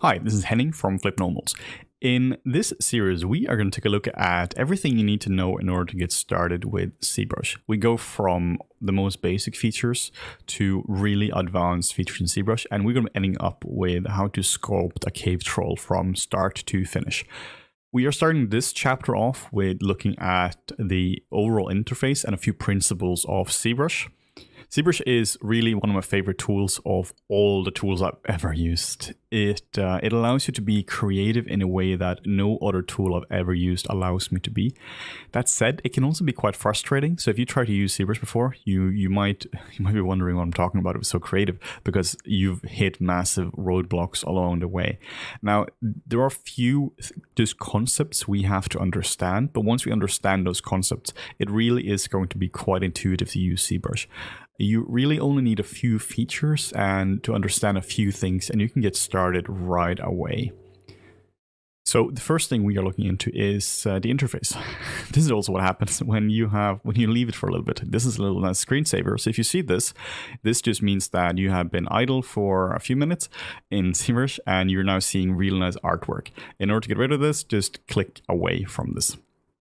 Hi, this is Henning from Flip Normals. In this series, we are going to take a look at everything you need to know in order to get started with ZBrush. We go from the most basic features to really advanced features in ZBrush, and we're going to be ending up with how to sculpt a cave troll from start to finish. We are starting this chapter off with looking at the overall interface and a few principles of ZBrush. ZBrush is really one of my favorite tools of all the tools I've ever used. It allows you to be creative in a way that no other tool I've ever used allows me to be. That said, it can also be quite frustrating. So if you try to use ZBrush before, you might be wondering what I'm talking about. It was so creative because you've hit massive roadblocks along the way. Now, there are a few just concepts we have to understand, but once we understand those concepts, it really is going to be quite intuitive to use ZBrush. You really only need a few features and to understand a few things, and you can get started right away. So the first thing we are looking into is the interface. This is also what happens when you leave it for a little bit. This is a little nice screensaver. So if you see this just means that you have been idle for a few minutes in ZBrush and you're now seeing real nice artwork. In order to get rid of this, just click away from this.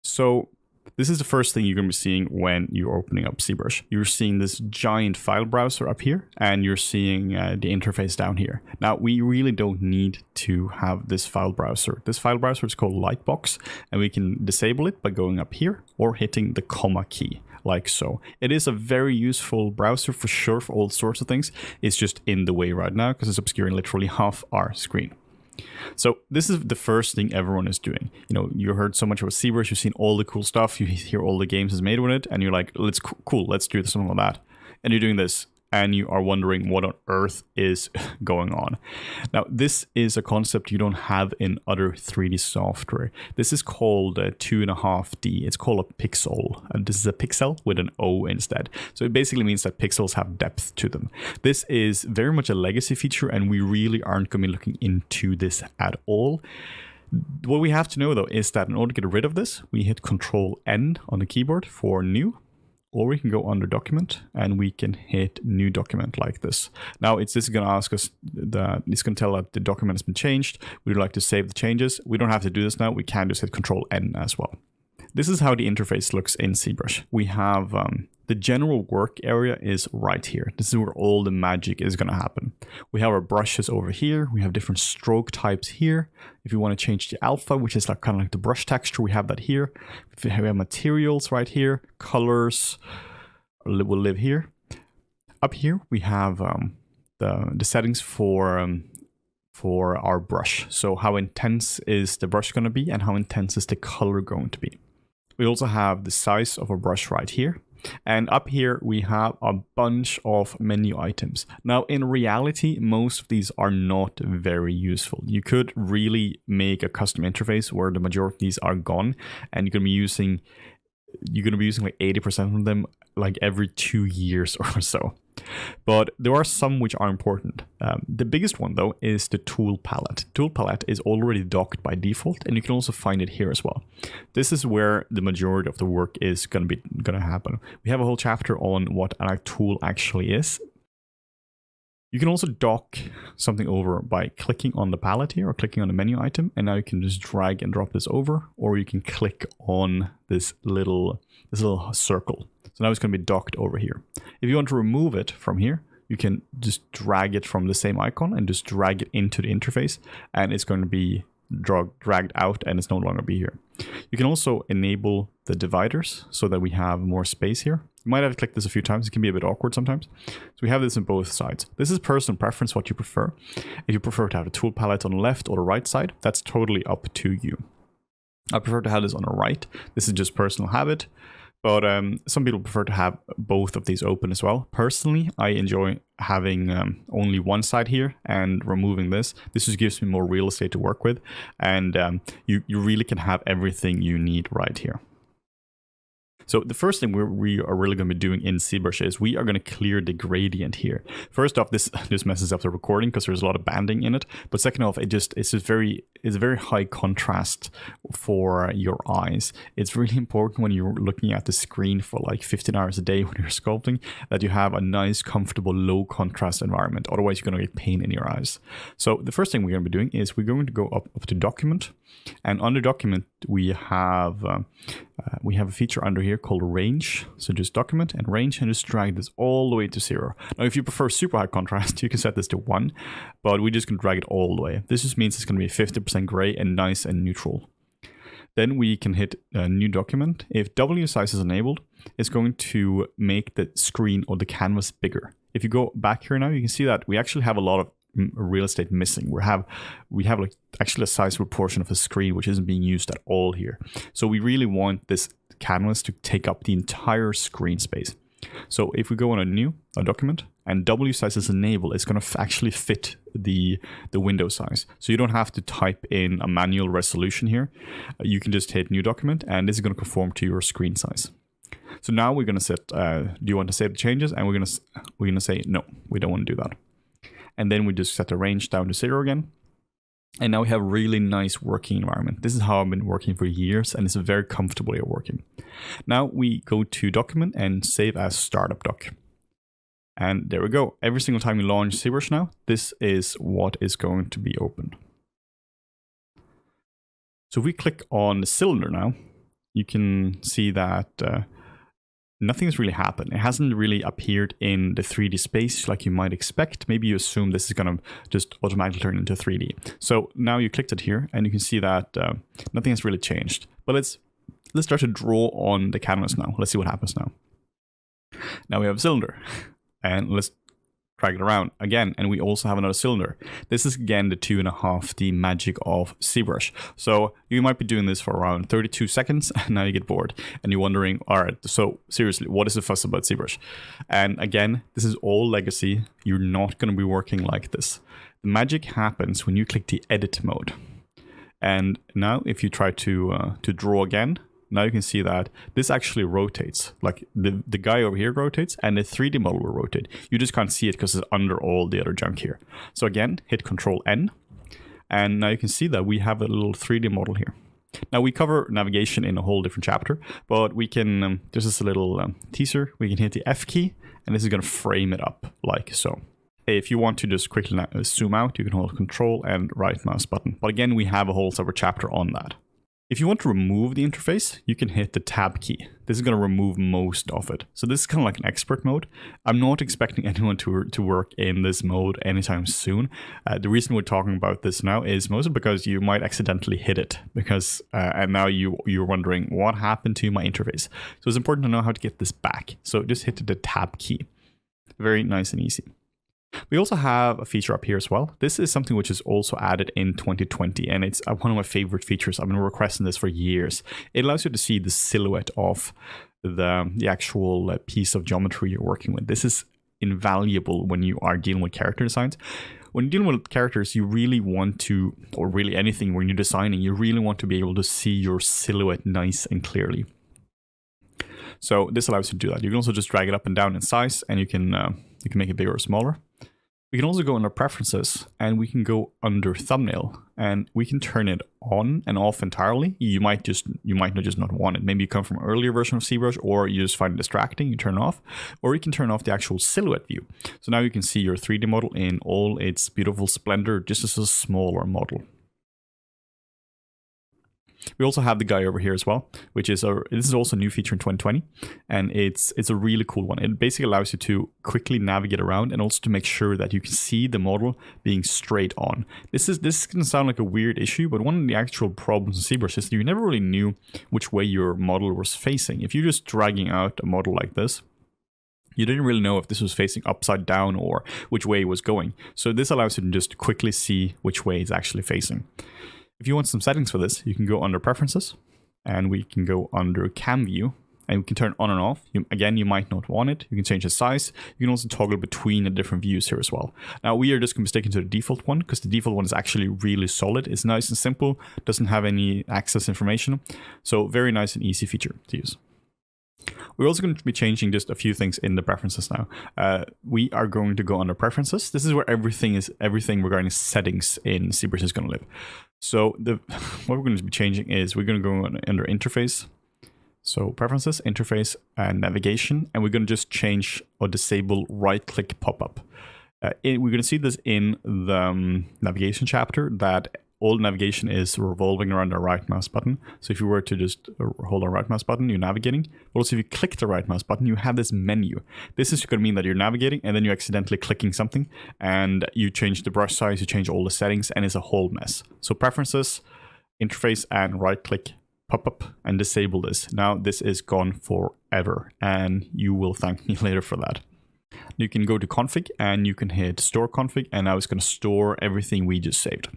So this is the first thing you're going to be seeing when you're opening up ZBrush. You're seeing this giant file browser up here, and you're seeing the interface down here. Now, we really don't need to have this file browser. This file browser is called Lightbox, and we can disable it by going up here or hitting the comma key, like so. It is a very useful browser for sure for all sorts of things. It's just in the way right now because it's obscuring literally half our screen. So this is the first thing everyone is doing. You know, you heard so much about ZBrush, you've seen all the cool stuff, you hear all the games is made with it, and you're like, cool, let's do something like that. And you're doing this, and you are wondering what on earth is going on. Now, this is a concept you don't have in other 3D software. This is called 2.5D. It's called a pixel. And this is a pixel with an O instead. So it basically means that pixels have depth to them. This is very much a legacy feature, and we really aren't going to be looking into this at all. What we have to know, though, is that in order to get rid of this, we hit Control-N on the keyboard for new. Or we can go under document and we can hit new document like this. Now this is going to ask us, it's going to tell that the document has been changed. We'd like to save the changes. We don't have to do this now. We can just hit Control-N as well. This is how the interface looks in ZBrush. We have the general work area is right here. This is where all the magic is going to happen. We have our brushes over here. We have different stroke types here. If you want to change the alpha, which is like kind of like the brush texture, we have that here. We have materials right here. Colors will live here. Up here, we have the settings for our brush. So how intense is the brush going to be and how intense is the color going to be. We also have the size of our brush right here. And up here, we have a bunch of menu items. Now, in reality, most of these are not very useful. You could really make a custom interface where the majority of these are gone, and you're going to be using like 80% of them like every 2 years or so. But there are some which are important. The biggest one, though, is the tool palette. Tool palette is already docked by default, and you can also find it here as well. This is where the majority of the work is going to happen. We have a whole chapter on what a tool actually is. You can also dock something over by clicking on the palette here or clicking on the menu item, and now you can just drag and drop this over, or you can click on this little circle. So now it's going to be docked over here. If you want to remove it from here, you can just drag it from the same icon and just drag it into the interface, and it's going to be dragged out and it's no longer be here. You can also enable the dividers so that we have more space here. You might have to click this a few times. It can be a bit awkward sometimes. So we have this on both sides. This is personal preference, what you prefer. If you prefer to have the tool palette on the left or the right side, that's totally up to you. I prefer to have this on the right. This is just personal habit. But some people prefer to have both of these open as well. Personally, I enjoy having only one side here and removing this. This just gives me more real estate to work with. And you really can have everything you need right here. So the first thing we are really going to be doing in ZBrush is we are going to clear the gradient here. First off, this messes up the recording because there's a lot of banding in it. But second off, it's just very is a very high contrast for your eyes. It's really important when you're looking at the screen for like 15 hours a day when you're sculpting that you have a nice, comfortable, low contrast environment. Otherwise, you're going to get pain in your eyes. So the first thing we're going to be doing is we're going to go up to Document, and under Document we have a feature under here called Range. So just Document and Range, and just drag this all the way to 0. Now, if you prefer super high contrast, you can set this to 1, but we're just going to drag it all the way. This just means it's going to be 50% gray and nice and neutral. Then we can hit New Document. If W size is enabled, it's going to make the screen or the canvas bigger. If you go back here now, you can see that we actually have a lot of real estate missing. We have like actually a sizable portion of the screen which isn't being used at all here. So we really want this canvas to take up the entire screen space. So if we go on a document and W size is enabled, it's going to actually fit the window size. So you don't have to type in a manual resolution here. You can just hit New Document, and this is going to conform to your screen size. So now we're going to set, do you want to save the changes? And we're going to say, no, we don't want to do that. And then we just set the range down to 0 again. And now we have a really nice working environment. This is how I've been working for years, and it's a very comfortable way of working. Now we go to Document and save as Startup Doc. And there we go. Every single time we launch ZBrush now, this is what is going to be opened. So if we click on the cylinder now, you can see that nothing's really happened. It hasn't really appeared in the 3D space like you might expect. Maybe you assume this is going to just automatically turn into 3D. So now you clicked it here, and you can see that nothing has really changed. But let's start to draw on the canvas now. Let's see what happens now. Now we have a cylinder, and let's drag it around again, and we also have another cylinder. This is again the 2.5D magic of ZBrush. So you might be doing this for around 32 seconds, and now you get bored, and you're wondering, all right, so seriously, what is the fuss about ZBrush? And again, this is all legacy. You're not going to be working like this. The magic happens when you click the edit mode. And now if you try to draw again, now you can see that this actually rotates. Like the guy over here rotates, and the 3D model will rotate. You just can't see it because it's under all the other junk here. So again, hit Control N, and now you can see that we have a little 3D model here. Now we cover navigation in a whole different chapter, but we can, this is a little teaser. We can hit the F key, and this is going to frame it up like so. If you want to just quickly zoom out, you can hold Control and right mouse button. But again, we have a whole separate chapter on that. If you want to remove the interface, you can hit the Tab key. This is going to remove most of it. So this is kind of like an expert mode. I'm not expecting anyone to work in this mode anytime soon. The reason we're talking about this now is mostly because you might accidentally hit it, because and now you're wondering what happened to my interface. So it's important to know how to get this back. So just hit the Tab key. Very nice and easy. We also have a feature up here as well. This is something which is also added in 2020, and it's one of my favorite features. I've been requesting this for years. It allows you to see the silhouette of the actual piece of geometry you're working with. This is invaluable when you are dealing with character designs. When you're dealing with characters, you really want to, or really anything when you're designing, you really want to be able to see your silhouette nice and clearly. So this allows you to do that. You can also just drag it up and down in size, and you can make it bigger or smaller. We can also go under Preferences, and we can go under Thumbnail, and we can turn it on and off entirely. You might not want it. Maybe you come from an earlier version of ZBrush, or you just find it distracting, you turn it off. Or you can turn off the actual silhouette view. So now you can see your 3D model in all its beautiful splendor, just as a smaller model. We also have the guy over here as well, which is this is also a new feature in 2020, and it's a really cool one. It basically allows you to quickly navigate around, and also to make sure that you can see the model being straight on. This can sound like a weird issue, but one of the actual problems in ZBrush is that you never really knew which way your model was facing. If you're just dragging out a model like this, you didn't really know if this was facing upside down or which way it was going. So this allows you to just quickly see which way it's actually facing. If you want some settings for this, you can go under Preferences, and we can go under Cam View, and we can turn on and off. Again, you might not want it. You can change the size. You can also toggle between the different views here as well. Now, we are just going to be sticking to the default one, because the default one is actually really solid. It's nice and simple, doesn't have any access information. So very nice and easy feature to use. We're also going to be changing just a few things in the preferences now. We are going to go under Preferences. This is where everything regarding settings in ZBrush is going to live. So what we're going to be changing is we're going to go under interface. So preferences, interface, and navigation. And we're going to just change or disable right-click pop-up. We're going to see this in the navigation chapter, that all navigation is revolving around the right mouse button. So if you were to just hold a right mouse button, you're navigating. Also, if you click the right mouse button, you have this menu. This is going to mean that you're navigating and then you're accidentally clicking something and you change the brush size, you change all the settings, and it's a whole mess. So preferences, interface, and right click pop-up, and disable this. Now this is gone forever and you will thank me later for that. You can go to config and you can hit store config, and now it's going to store everything we just saved.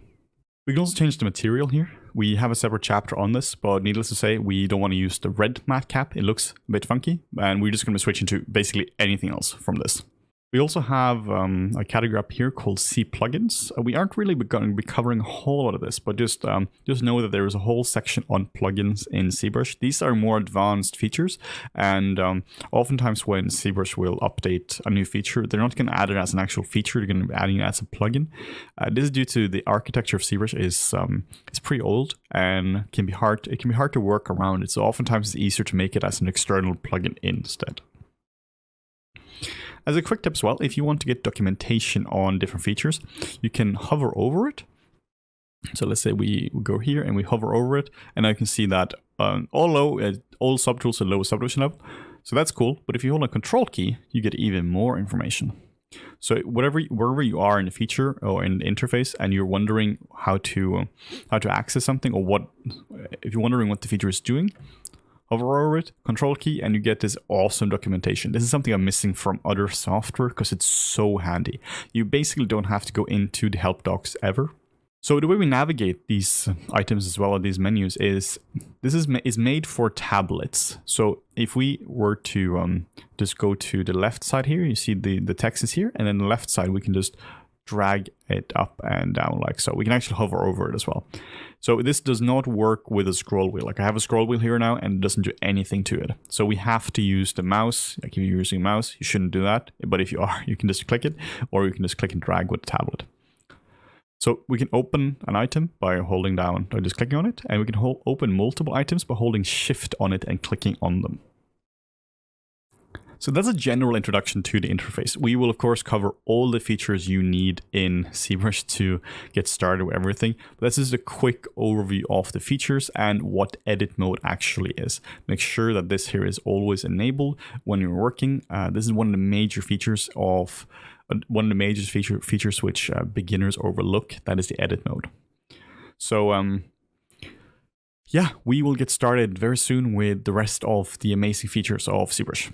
We can also change the material here. We have a separate chapter on this, but needless to say, we don't want to use the red matte cap. It looks a bit funky, and we're just going to switch into basically anything else from this. We also have a category up here called C plugins. We aren't really going to be covering a whole lot of this, but just know that there is a whole section on plugins in ZBrush. These are more advanced features, and oftentimes when ZBrush will update a new feature, they're not going to add it as an actual feature. They're going to be adding it as a plugin. This is due to the architecture of ZBrush is pretty old and can be hard. It can be hard to work around it. So oftentimes it's easier to make it as an external plugin instead. As a quick tip as well, if you want to get documentation on different features, you can hover over it. So let's say we go here and we hover over it, and I can see that all subtools are low subdivision level. So that's cool. But if you hold a control key, you get even more information. So wherever you are in the feature or in the interface, and you're wondering how to access something, or if you're wondering what the feature is doing, hover over it, control key, and you get this awesome documentation. This is something I'm missing from other software because it's so handy. You basically don't have to go into the help docs ever. So the way we navigate these items as well as these menus is made for tablets. So if we were to just go to the left side here, you see the text is here, and then the left side we can just drag it up and down like so. We can actually hover over it as well. So this does not work with a scroll wheel. Like I have a scroll wheel here now and it doesn't do anything to it. So we have to use the mouse. Like if you're using a mouse, you shouldn't do that. But if you are, you can just click it, or you can just click and drag with the tablet. So we can open an item by holding down or just clicking on it, and we can open multiple items by holding shift on it and clicking on them. So that's a general introduction to the interface. We will, of course, cover all the features you need in ZBrush to get started with everything. But this is a quick overview of the features and what edit mode actually is. Make sure that this here is always enabled when you're working. This is one of the major features features which beginners overlook. That is the edit mode. So yeah, we will get started very soon with the rest of the amazing features of ZBrush.